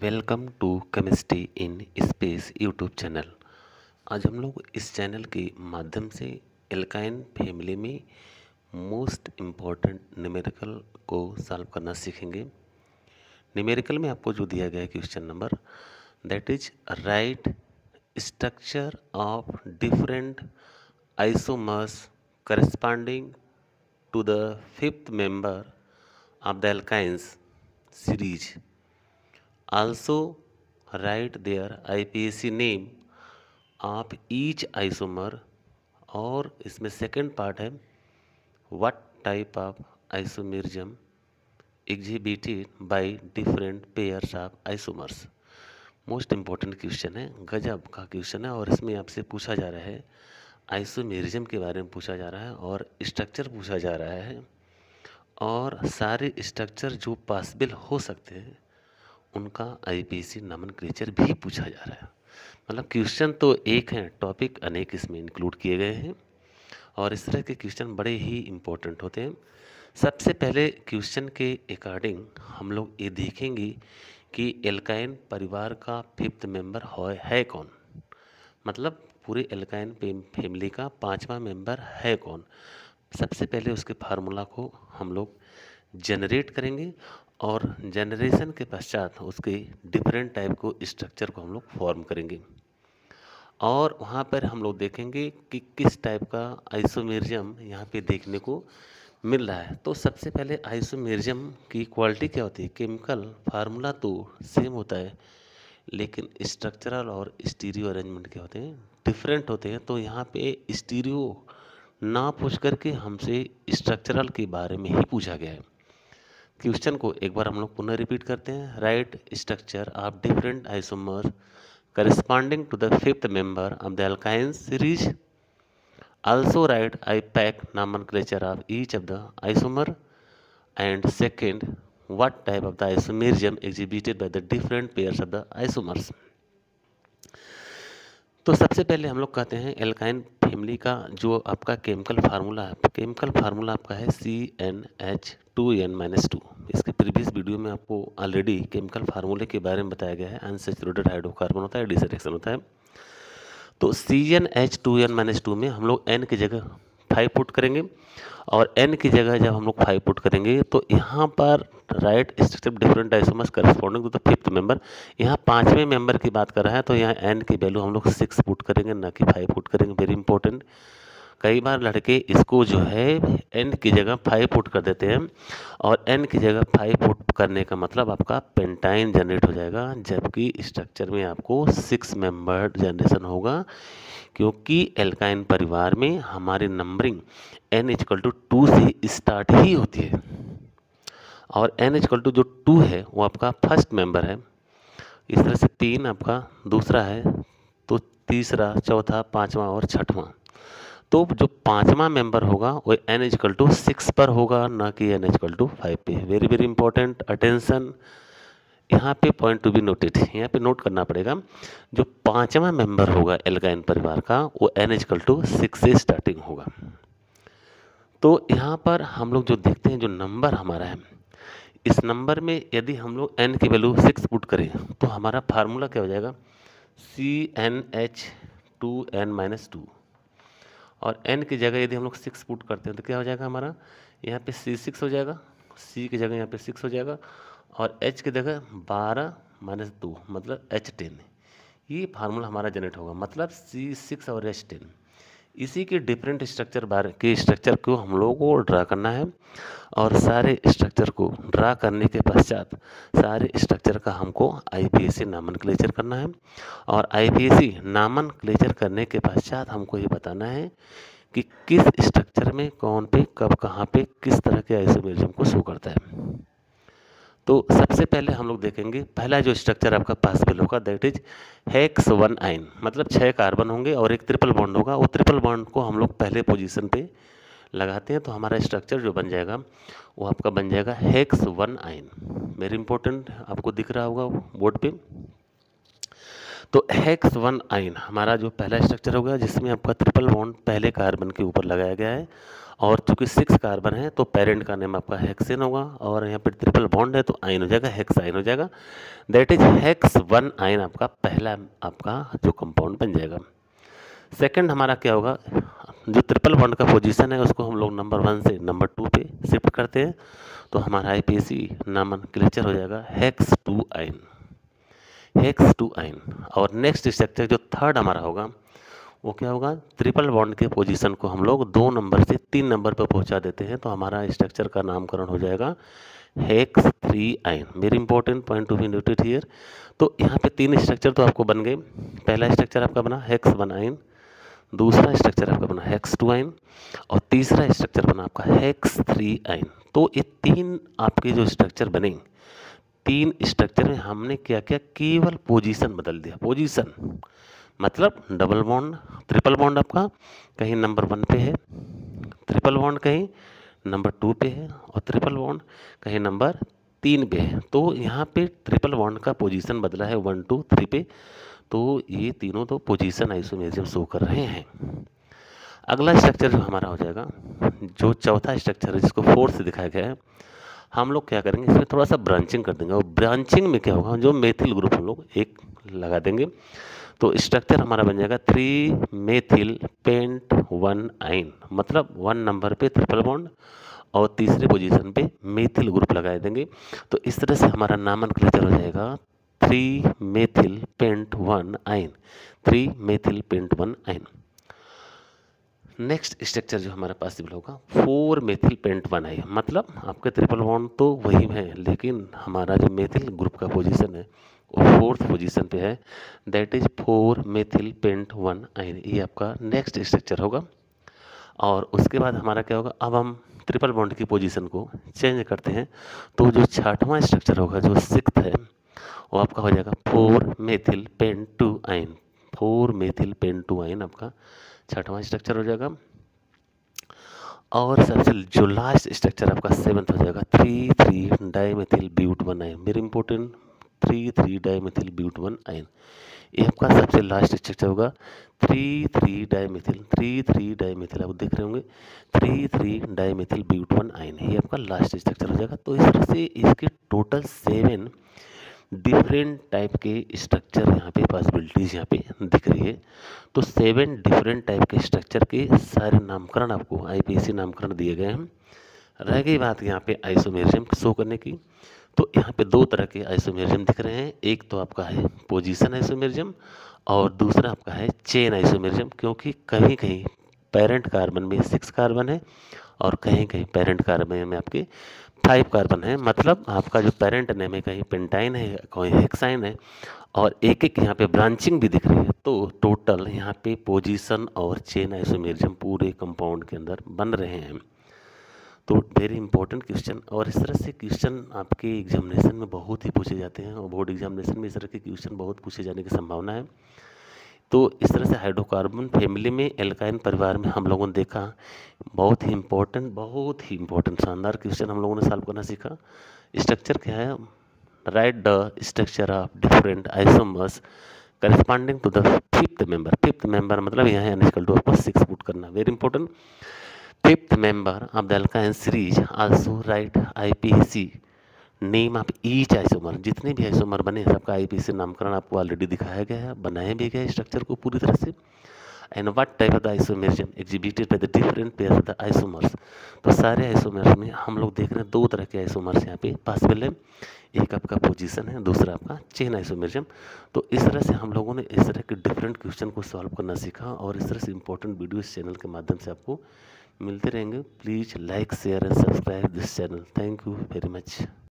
Welcome to chemistry in space YouTube channel. आज हम लोग इस चैनल के माध्यम से एल्काइन फैमिली में मोस्ट इम्पॉर्टेंट न्यूमेरिकल को सॉल्व करना सीखेंगे। न्यूमेरिकल में आपको जो दिया गया है question number, that is write structure of different isomers corresponding to the fifth member of the alkynes series. Also write their IPAC name of each isomer। और इसमें सेकंड पार्ट है, what type of isomerism exhibited by different pairs of isomers। Most important question है, गजब का question है। और इसमें आपसे पूछा जा रहा है, आइसोमेरिज्म के बारे में पूछा जा रहा है और स्ट्रक्चर पूछा जा रहा है, और सारे स्ट्रक्चर जो पॉसिबल हो सकते हैं उनका आईपीसी नॉमेनक्लेचर भी पूछा जा रहा है। मतलब क्वेश्चन तो एक हैं, टॉपिक अनेक इसमें इंक्लूड किए गए हैं और इस तरह के क्वेश्चन बड़े ही इम्पोर्टेंट होते हैं। सबसे पहले क्वेश्चन के अकॉर्डिंग हम लोग ये देखेंगे कि एल्काइन परिवार का फिफ्थ मेंबर है कौन, मतलब पूरे एल्काइन फैमिली का पांचवा मेंबर है कौन। सबसे पहले उसके फार्मूला को हम लोग जनरेट करेंगे और जनरेशन के पश्चात उसके डिफरेंट टाइप को स्ट्रक्चर को हम लोग फॉर्म करेंगे, और वहाँ पर हम लोग देखेंगे कि किस टाइप का आइसोमेरिज्म यहाँ पे देखने को मिल रहा है। तो सबसे पहले आइसोमेरिज्म की क्वालिटी क्या होती है, केमिकल फार्मूला तो सेम होता है लेकिन स्ट्रक्चरल और स्टीरियो अरेंजमेंट क्या होते हैं, डिफरेंट होते हैं। तो यहाँ पे स्टीरियो ना पूछ करके हमसे स्ट्रक्चरल के बारे में ही पूछा गया है। क्वेश्चन को एक बार हम लोग पुनः रिपीट करते हैं। Write structure of different isomer corresponding to the fifth member of the alkyne series. Also write IUPAC nomenclature of each of the isomer. And second, what type of the isomerism exhibited by the different pairs of the isomers. तो सबसे पहले हम लोग कहते हैं alkyne family का जो आपका केमिकल फार्मूला है, केमिकल फार्मूला आपका है CnH2n-2। इसके प्रीवियस वीडियो में आपको ऑलरेडी केमिकल फार्मूले के बारे में बताया गया है। अनसैचुरेटेड हाइड्रोकार्बन होता है, डिसरिएक्शन होता है। तो CnH2n-2 में हम लोग n की जगह 5 पुट करेंगे, और n की जगह जब हम लोग 5 पुट करेंगे तो यहाँ पर write structure different isomers corresponding to the fifth member, यहाँ पांचवें मेंबर की बात कर रहा है तो यहाँ n की वैल्यू हम लोग 6 पुट करेंगे, ना कि 5 पुट करेंगे। वेरी इंपॉर्टेंट, कई बार लड़के इसको जो है n की जगह 5 पुट कर देते हैं, और n की जगह 5 पुट करने का मतलब आपका पेंटाइन जनरेट हो जाएगा, जबकि स्ट्रक्चर में आपको 6 मेंबर जनरेशन होगा, क्योंकि एल्काइन परिवार में हमारी नंबरिंग n=2 से स्टार्ट ही होती है, और n= जो 2 है वो आपका फर्स्ट मेंबर है। इस तरह से 3 आपका दूसरा है, तो तीसरा, चौथा, पांचवा और छठवां। तो जो पांचवा मेंबर होगा वो n=6 पर होगा, ना कि n=5 पे। वेरी वेरी इंपॉर्टेंट, अटेंशन, यहाँ पे पॉइंट टू बी नोटेड, यहाँ पे नोट करना पड़ेगा। जो पांचवा मेंबर होगा एल्काइन परिवार का वो n=6 से स्टार्टिंग होगा। तो यहाँ पर हम लोग जो देखते हैं, जो नंबर हमारा है, इस नंबर में यदि हम लोग n की वैल्यू 6 पुट करें तो हमारा फार्मूला क्या हो जाएगा, CnH2n-2, और n की जगह यदि हम लोग 6 पुट करते हैं तो क्या हो जाएगा हमारा, यहाँ पे C6 हो जाएगा, C की जगह यहाँ पे 6 हो जाएगा, और H की जगह 12-2 मतलब H10। ये फार्मूला हमारा जनरेट होगा, मतलब C6 और H10। इसी के डिफरेंट स्ट्रक्चर बारे के स्ट्रक्चर को हम लोगों को ड्रा करना है, और सारे स्ट्रक्चर को ड्रा करने के पश्चात सारे स्ट्रक्चर का हमको आईपीएसी नॉमेनक्लेचर करना है, और आईपीएसी नॉमेनक्लेचर करने के पश्चात हमको ये बताना है कि किस स्ट्रक्चर में कौन पे कब कहाँ पे किस तरह के आइसोमेरिज्म को शो करता है। तो सबसे पहले हम लोग देखेंगे, पहला जो स्ट्रक्चर आपका पॉसिबल होगा दैट इज हेक्स 1 आइन, मतलब 6 कार्बन होंगे और एक ट्रिपल बॉन्ड होगा। वो ट्रिपल बॉन्ड को हम लोग पहले पोजीशन पे लगाते हैं, तो हमारा स्ट्रक्चर जो बन जाएगा वो आपका बन जाएगा हेक्स 1 आइन। वेरी इंपॉर्टेंट, आपको दिख रहा होगा बोर्ड पे। तो हेक्स 1 आइन हमारा जो पहला स्ट्रक्चर होगा, जिसमें आपका ट्रिपल बॉन्ड पहले कार्बन के ऊपर लगाया गया है, और चूंकि 6 कार्बन है तो पेरेंट का नेम आपका हेक्सेन होगा, और यहाँ पे ट्रिपल बॉन्ड है तो आयन हो जाएगा, हेक्स आयन हो जाएगा। दैट इज हेक्स 1 आयन आपका पहला आपका जो कंपाउंड बन जाएगा। सेकंड हमारा क्या होगा, जो ट्रिपल बॉन्ड का पोजीशन है उसको हम लोग नंबर 1 से नंबर 2 पे शिफ्ट करते हैं, तो हमारा आईपीएसी नॉमेनक्लेचर हो जाएगा हेक्स 2 आयन, हेक्स 2 आयन। और नेक्स्ट स्ट्रक्चर जो थर्ड हमारा होगा वो क्या होगा, ट्रिपल बॉन्ड के पोजीशन को हम लोग 2 नंबर से 3 नंबर पर पहुंचा देते हैं, तो हमारा स्ट्रक्चर का नामकरण हो जाएगा hex 3 ion. Very important point to be noted here. तो यहाँ पे 3 स्ट्रक्चर तो आपको बन गए। पहला स्ट्रक्चर आपका बना हेक्स 1 आयन, दूसरा स्ट्रक्चर आपका बना हेक्स 2 आयन, और तीसरा स्ट्रक्चर बना आपका हेक्स 3 आयन। तो ये 3 आपके जो स्ट्रक्चर बने, 3 स्ट्रक्चर में हमने क्या किया, केवल पोजीशन बदल दिया। पोजीशन मतलब डबल बॉन्ड, ट्रिपल बॉन्ड आपका कहीं नंबर 1 पे है, ट्रिपल बॉन्ड कहीं नंबर 2 पे है, और ट्रिपल बॉन्ड कहीं नंबर 3 पे है। तो यहाँ पे ट्रिपल बॉन्ड का पोजीशन बदला है 1 2 3 पे, तो ये तीनों तो पोजीशन आइसोमेरिज्म शो कर रहे हैं। अगला स्ट्रक्चर जो हमारा हो जाएगा, जो चौथा स्ट्रक्चर है जिसको 4 से दिखाया गया है, हम लोग क्या करेंगे, इसमें थोड़ा सा ब्रांचिंग कर देंगे, और ब्रांचिंग में क्या होगा, जो मेथिल ग्रुप हम लोग एक लगा देंगे, तो स्ट्रक्चर हमारा बन जाएगा 3 मेथिल पेंट 1 आयन, मतलब 1 नंबर पे ट्रिपल बॉन्ड और तीसरे पोजीशन पे मेथिल ग्रुप लगा देंगे। तो इस तरह से हमारा नामनक्लेचर हो जाएगा 3 methyl pent 1 yne, 3 methyl pent 1 yne. Next structure जो हमारे पास होगा 4 मेथिल पेंट 1 आयन, मतलब आपके ट्रिपल बॉन्ड तो वही है, लेकिन हमारा जो मेथिल ग्रुप का पोजीशन है वो 4th पोजीशन पे है, that is 4 methyl pent 1 yne. ये आपका नेक्स्ट स्ट्रक्चर होगा। और उसके बाद हमारा क्या होगा, अब हम ट्रिपल बॉन्ड की पोजीशन को चेंज करते हैं, तो जो 6वां स्ट्रक्चर होगा, जो 6th है, वो आपका हो जाएगा 4 methyl pent 2 yne, 4 methyl pent 2 yne आपका 6वां स्ट्रक्चर हो जाएगा। और सबसे जो लास्ट स्ट्रक्चर आपका 7th हो जाएगा 3 dimethyl but 1 yne. Very important, 3 dimethyl but 1 yne, ये आपका सबसे लास्ट स्ट्रक्चर होगा। 3 डाइमेथिल आप देख रहे होंगे, 3 डाइमेथिल ब्यूट 1 आयन, ये आपका लास्ट स्ट्रक्चर हो जाएगा। तो इस तरह से इसके टोटल 7 डिफरेंट टाइप के स्ट्रक्चर यहाँ पे पॉसिबिलिटीज यहाँ पे दिख रही है। तो 7 डिफरेंट टाइप के स्ट्रक्चर के सारे नामकरण आपको आईपीएसी नामकरण दिए गए हैं। रह गई बात यहाँ पे आइसोमेरिज्म शो करने की, तो यहाँ पे 2 तरह के आइसोमेरिज्म दिख रहे हैं। एक तो आपका है पोजीशन आइसोमेरिज्म, और दूसरा आपका है चेन आइसोमेरिज्म, क्योंकि कहीं कहीं पेरेंट कार्बन में 6 कार्बन है और कहीं कहीं पेरेंट कार्बन में आपके 5 कार्बन है, मतलब आपका जो पेरेंट नेम है कहीं पेंटाइन है, कहीं हेक्साइन है, और एक एक यहाँ पे ब्रांचिंग भी दिख रही है। तो टोटल यहाँ पे पोजीशन और चेन आइसोमेरिज्म पूरे कंपाउंड के अंदर बन रहे हैं। तो वेरी इंपॉर्टेंट क्वेश्चन, और इस तरह से क्वेश्चन आपके एग्जामिनेशन में बहुत ही पूछे जाते हैं, और बोर्ड एग्जामिनेशन में इस तरह के क्वेश्चन बहुत पूछे जाने की संभावना है। तो इस तरह से हाइड्रोकार्बन फैमिली में एल्काइन परिवार में हम लोगों ने देखा बहुत ही इंपॉर्टेंट शानदार क्वेश्चन हम लोगों ने सॉल्व करना सीखा। स्ट्रक्चर क्या है, write the structure of different isomers corresponding to the 5th member. 5th member मतलब यहाँ है n = आपको 6 पुट करना, very important. 5th member of the alkyne series also write IPAC name of each isomer. जितने भी isomer बने सबका IPAC नामकरण आपको ऑलरेडी दिखाया गया है, बनाया भी गया है स्ट्रक्चर को पूरी तरह से। And what type of the isomerism exhibited by the different pair of the isomers. तो सारे आइसोमर्स में हम लोग देख रहे हैं 2 तरह के आइसोमर्स यहाँ पे पॉसिबल है, एक आपका पोजीशन है, दूसरा आपका चेन आइसोमेरिज्म। तो इस तरह से हम लोगों ने इस तरह के डिफरेंट क्वेश्चन को सॉल्व करना सीखा, और इस तरह से इंपॉर्टेंट वीडियो इस चैनल के माध्यम से आपको मिलते रहेंगे। Please like share and subscribe this channel. Thank you very much.